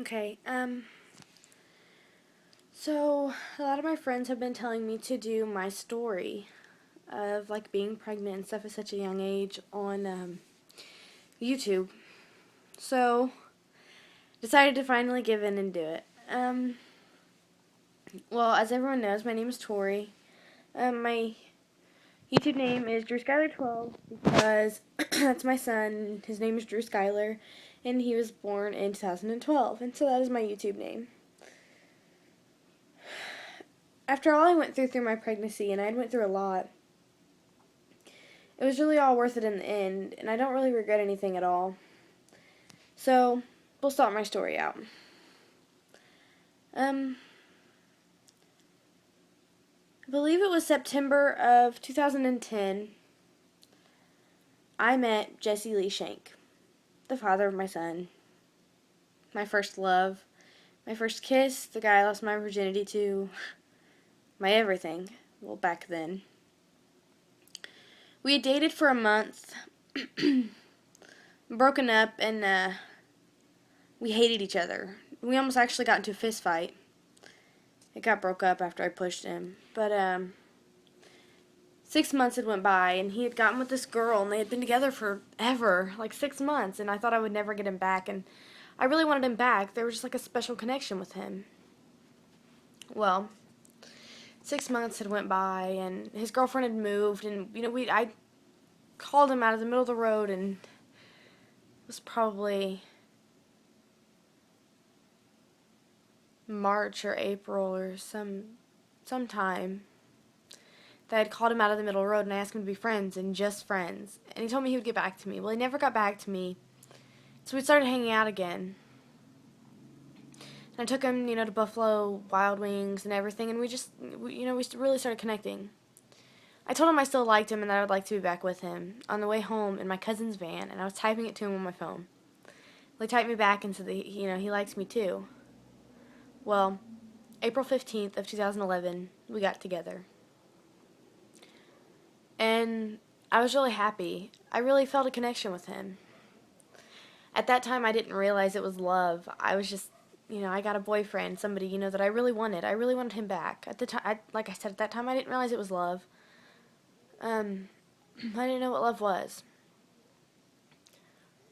Okay, so a lot of my friends have been telling me to do my story of like being pregnant and stuff at such a young age on YouTube. So decided to finally give in and do it. Well, as everyone knows, my name is Tori. My YouTube name is Drew Skylar 12 because that's my son. His name is Drew Skylar, and he was born in 2012, and so that is my YouTube name. After all I went through my pregnancy, and I went through a lot, it was really all worth it in the end, and I don't really regret anything at all. So, we'll start my story out. I believe it was September of 2010. I met Jesse Lee Shank, the father of my son, my first love, my first kiss, the guy I lost my virginity to, my everything. Well, back then. We had dated for a month, broken up, and we hated each other. We almost actually got into a fist fight. It got broke up after I pushed him. But 6 months had went by, and he had gotten with this girl, and they had been together forever, like 6 months, and I thought I would never get him back, and I really wanted him back. There was just like a special connection with him. Well, 6 months had went by, and his girlfriend had moved, and I called him out of the middle of the road, and it was probably March or April or sometime that I had called him out of the middle of the road, and I asked him to be friends and just friends. And he told me he would get back to me. Well, he never got back to me. So we started hanging out again. And I took him, to Buffalo Wild Wings and everything, and we really started connecting. I told him I still liked him and that I would like to be back with him on the way home in my cousin's van, and I was typing it to him on my phone. Well, he typed me back and said that, he likes me too. Well, April 15th of 2011, we got together. And I was really happy. I really felt a connection with him. At that time, I didn't realize it was love. I was just, I got a boyfriend, somebody, that I really wanted. I really wanted him back. At the time, like I said, at that time, I didn't realize it was love. I didn't know what love was.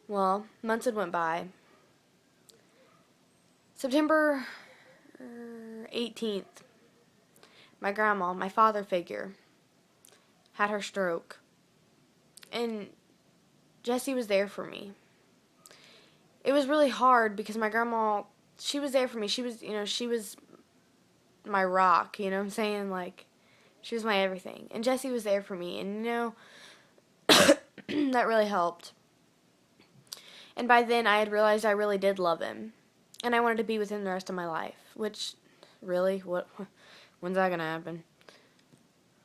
Well, months had went by. September 18th, my grandma, my father figure, had her stroke. And Jessie was there for me. It was really hard because my grandma, she was there for me. She was my rock, you know what I'm saying? Like, she was my everything. And Jessie was there for me, and, that really helped. And by then, I had realized I really did love him. And I wanted to be with him the rest of my life. Which, really? When's that gonna happen?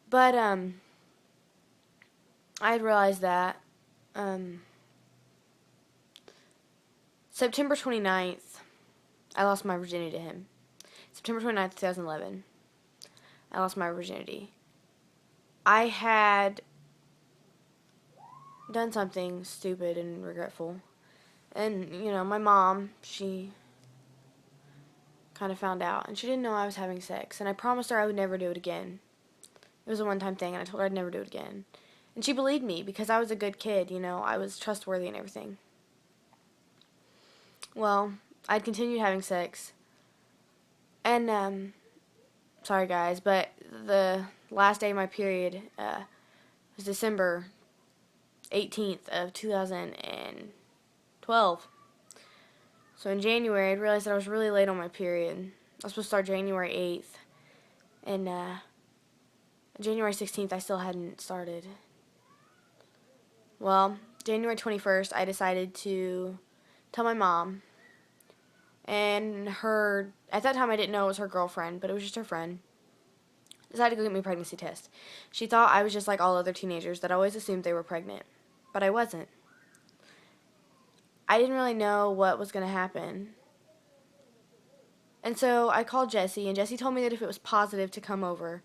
But, I had realized that, September 29th, I lost my virginity to him. September 29th, 2011, I lost my virginity. I had done something stupid and regretful. And, my mom, she kind of found out. And she didn't know I was having sex. And I promised her I would never do it again. It was a one-time thing, and I told her I'd never do it again. And she believed me because I was a good kid, I was trustworthy and everything. Well, I'd continued having sex. And, sorry guys, but the last day of my period was December 18th of 2012. So in January, I realized that I was really late on my period. I was supposed to start January 8th. And January 16th, I still hadn't started. Well, January 21st, I decided to tell my mom. And at that time I didn't know it was her girlfriend, but it was just her friend, decided to go get me a pregnancy test. She thought I was just like all other teenagers that always assumed they were pregnant, but I wasn't. I didn't really know what was going to happen. And so I called Jessie, and Jessie told me that if it was positive to come over,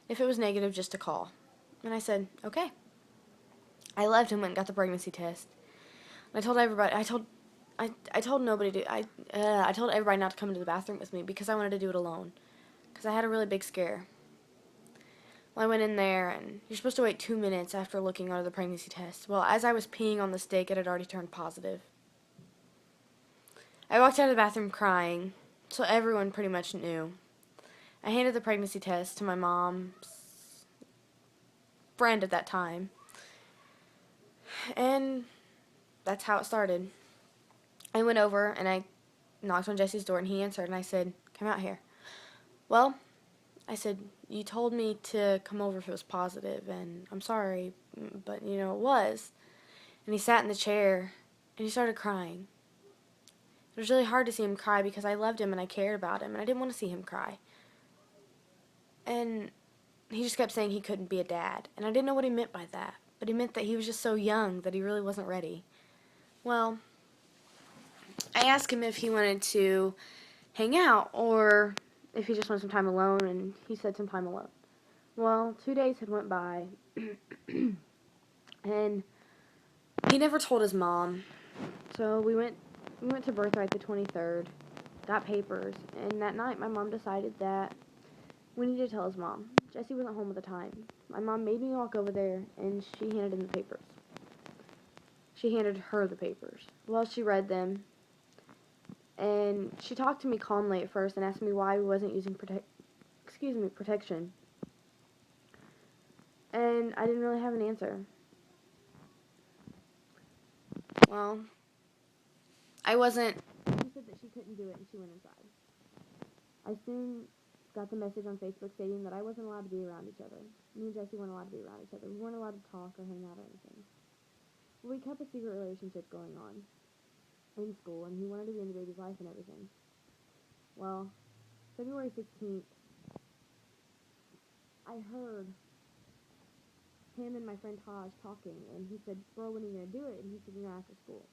if it was negative just to call. And I said, okay. I left and went and got the pregnancy test. And I told I told nobody to, I told everybody not to come into the bathroom with me because I wanted to do it alone. Because I had a really big scare. Well, I went in there, and you're supposed to wait 2 minutes after looking under the pregnancy test. Well, as I was peeing on the stake, it had already turned positive. I walked out of the bathroom crying, so everyone pretty much knew. I handed the pregnancy test to my mom's friend at that time, and that's how it started. I went over, and I knocked on Jesse's door, and he answered, and I said, "Come out here." "Well," I said, "you told me to come over if it was positive, and I'm sorry, but, it was." And he sat in the chair, and he started crying. It was really hard to see him cry because I loved him and I cared about him, and I didn't want to see him cry. And he just kept saying he couldn't be a dad, and I didn't know what he meant by that, but he meant that he was just so young that he really wasn't ready. Well, I asked him if he wanted to hang out or if he just wanted some time alone, and he said some time alone. Well, 2 days had went by, and he never told his mom. So we went to Birthright the 23rd, got papers, and that night my mom decided that we needed to tell his mom. Jesse wasn't home at the time. My mom made me walk over there, and she handed him the papers. She handed her the papers. Well, she read them, and she talked to me calmly at first and asked me why we wasn't using protection. And I didn't really have an answer. Well, I wasn't. She said that she couldn't do it, and she went inside. I soon got the message on Facebook stating that I wasn't allowed to be around each other. Me and Jesse weren't allowed to be around each other. We weren't allowed to talk or hang out or anything. Well, we kept a secret relationship going on in school, and he wanted to be in the baby's life and everything. Well, February 16th, I heard him and my friend Taj talking, and he said, "Bro, when are you going to do it?" And he said, "After school."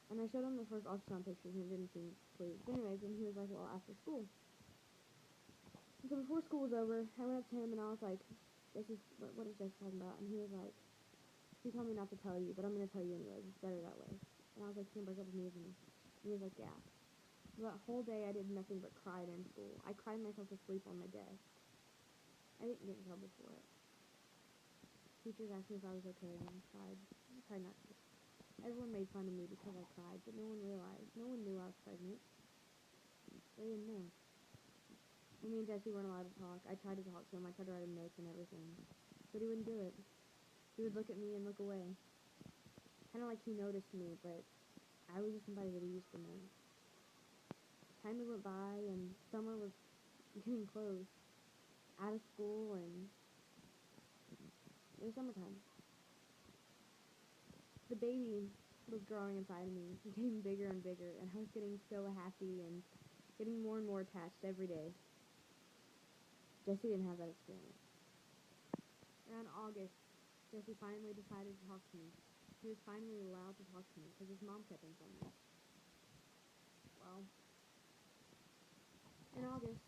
And I showed him the first ultrasound pictures, and it didn't seem pleased. Anyways, and he was like, "Well, after school." And so before school was over, I went up to him, and I was like, what is Jesse talking about?" And he was like, "He told me not to tell you, but I'm going to tell you anyways. It's better that way." And I was like, "You can break up with me with me." And he was like, "Yeah." So that whole day, I did nothing but cry in school. I cried myself to sleep on my desk. I didn't get in trouble for it. Teachers asked me if I was okay, and I cried. I tried not to. Everyone made fun of me because I cried, but no one realized. No one knew I was pregnant. They didn't know. When me and Jesse weren't allowed to talk, I tried to talk to him. I tried to write him notes and everything, but he wouldn't do it. He would look at me and look away. Kind of like he noticed me, but I was just somebody that he used to know. Time went by, and summer was getting close. Out of school, and it was summertime. The baby was growing inside of me, getting bigger and bigger, and I was getting so happy and getting more and more attached every day. Jesse didn't have that experience. Around August, Jesse finally decided to talk to me. He was finally allowed to talk to me because his mom kept him from me. Well, in August,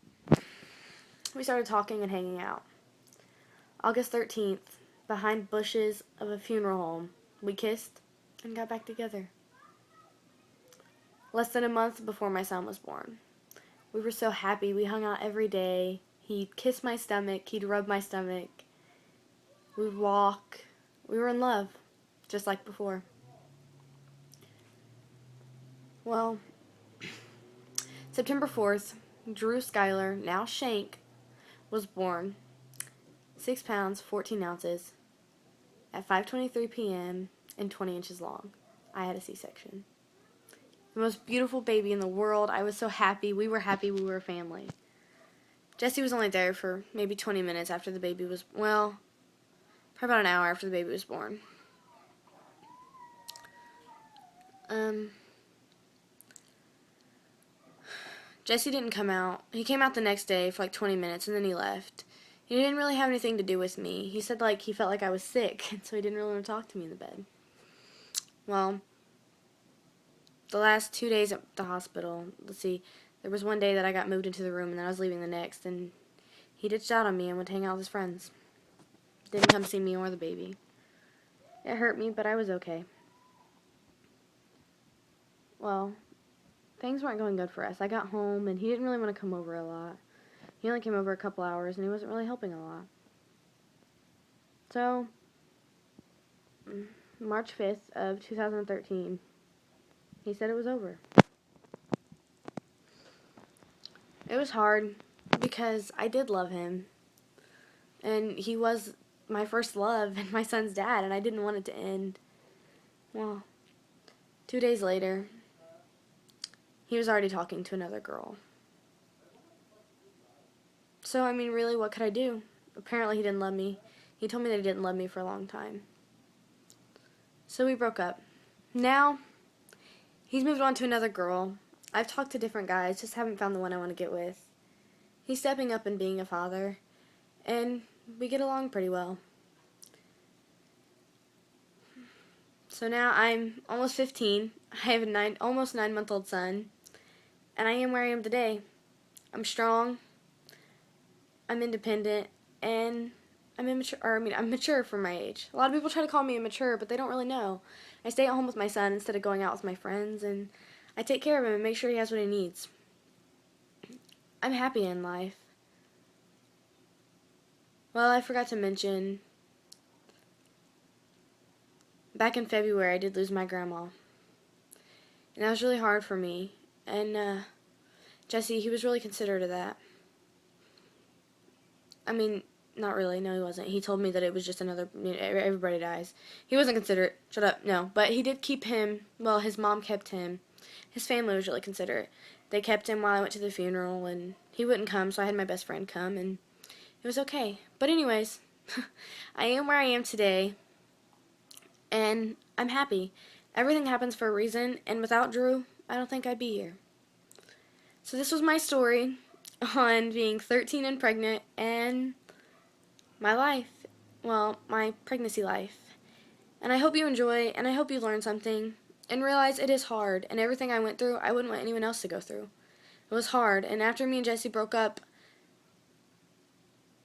we started talking and hanging out. August 13th, behind bushes of a funeral home, we kissed and got back together. Less than a month before my son was born. We were so happy. We hung out every day. He'd kiss my stomach. He'd rub my stomach. We'd walk. We were in love, just like before. Well, September 4th, Drew Schuyler, now Shank, was born. 6 pounds, 14 ounces, at 5:23 p.m. and 20 inches long. I had a C-section. The most beautiful baby in the world. I was so happy. We were happy. We were a family. Jesse was only there for maybe 20 minutes after the baby was, well, probably about an hour after the baby was born. Jesse didn't come out. He came out the next day for like 20 minutes and then he left. He didn't really have anything to do with me. He said like he felt like I was sick, and so he didn't really want to talk to me in the bed. Well, the last 2 days at the hospital, let's see, there was one day that I got moved into the room and then I was leaving the next, and he ditched out on me and went to hang out with his friends. Didn't come see me or the baby. It hurt me, but I was okay. well, things weren't going good for us. I got home, and he didn't really want to come over a lot. He only came over a couple hours, and he wasn't really helping a lot. So, March 5th of 2013, he said it was over. It was hard because I did love him, and he was my first love and my son's dad, and I didn't want it to end. Well, 2 days later, he was already talking to another girl. So, I mean, really, what could I do? Apparently, he didn't love me. He told me that he didn't love me for a long time. So we broke up. Now, he's moved on to another girl. I've talked to different guys, just haven't found the one I want to get with. He's stepping up and being a father, and we get along pretty well. So now I'm almost 15. I have a almost 9-month-old son, and I am where I am today. I'm strong, I'm independent, and I'm mature for my age. A lot of people try to call me immature, but they don't really know. I stay at home with my son instead of going out with my friends, and I take care of him and make sure he has what he needs. I'm happy in life. Well, I forgot to mention, back in February, I did lose my grandma. And that was really hard for me. And Jesse, he was really considerate of that. I mean, not really. No, he wasn't. He told me that it was just everybody dies. He wasn't considerate. Shut up. No. But he did keep him. Well, his mom kept him. His family was really considerate. They kept him while I went to the funeral, and he wouldn't come, so I had my best friend come, and it was okay. But anyways, I am where I am today, and I'm happy. Everything happens for a reason, and without Drew, I don't think I'd be here. So this was my story on being 13 and pregnant and my life. Well, my pregnancy life. And I hope you enjoy, and I hope you learn something, and realize it is hard, and everything I went through, I wouldn't want anyone else to go through. It was hard, and after me and Jesse broke up,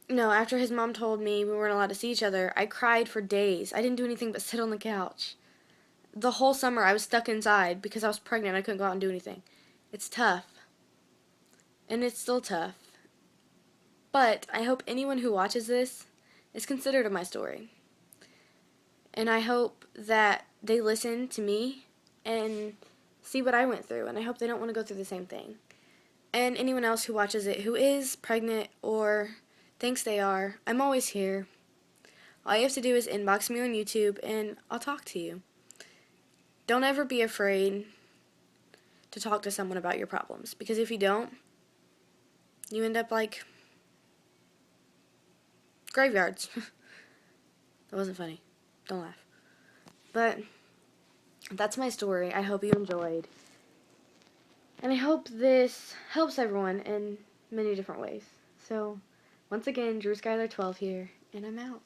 after his mom told me we weren't allowed to see each other, I cried for days. I didn't do anything but sit on the couch. The whole summer I was stuck inside because I was pregnant. I couldn't go out and do anything. It's tough. And it's still tough. But I hope anyone who watches this is considerate of my story. And I hope that they listen to me and see what I went through. And I hope they don't want to go through the same thing. And anyone else who watches it who is pregnant or thinks they are, I'm always here. All you have to do is inbox me on YouTube and I'll talk to you. Don't ever be afraid to talk to someone about your problems, because if you don't, you end up like graveyards. That wasn't funny. Don't laugh. But that's my story. I hope you enjoyed. And I hope this helps everyone in many different ways. So, once again, Drew Skyler 12 here, and I'm out.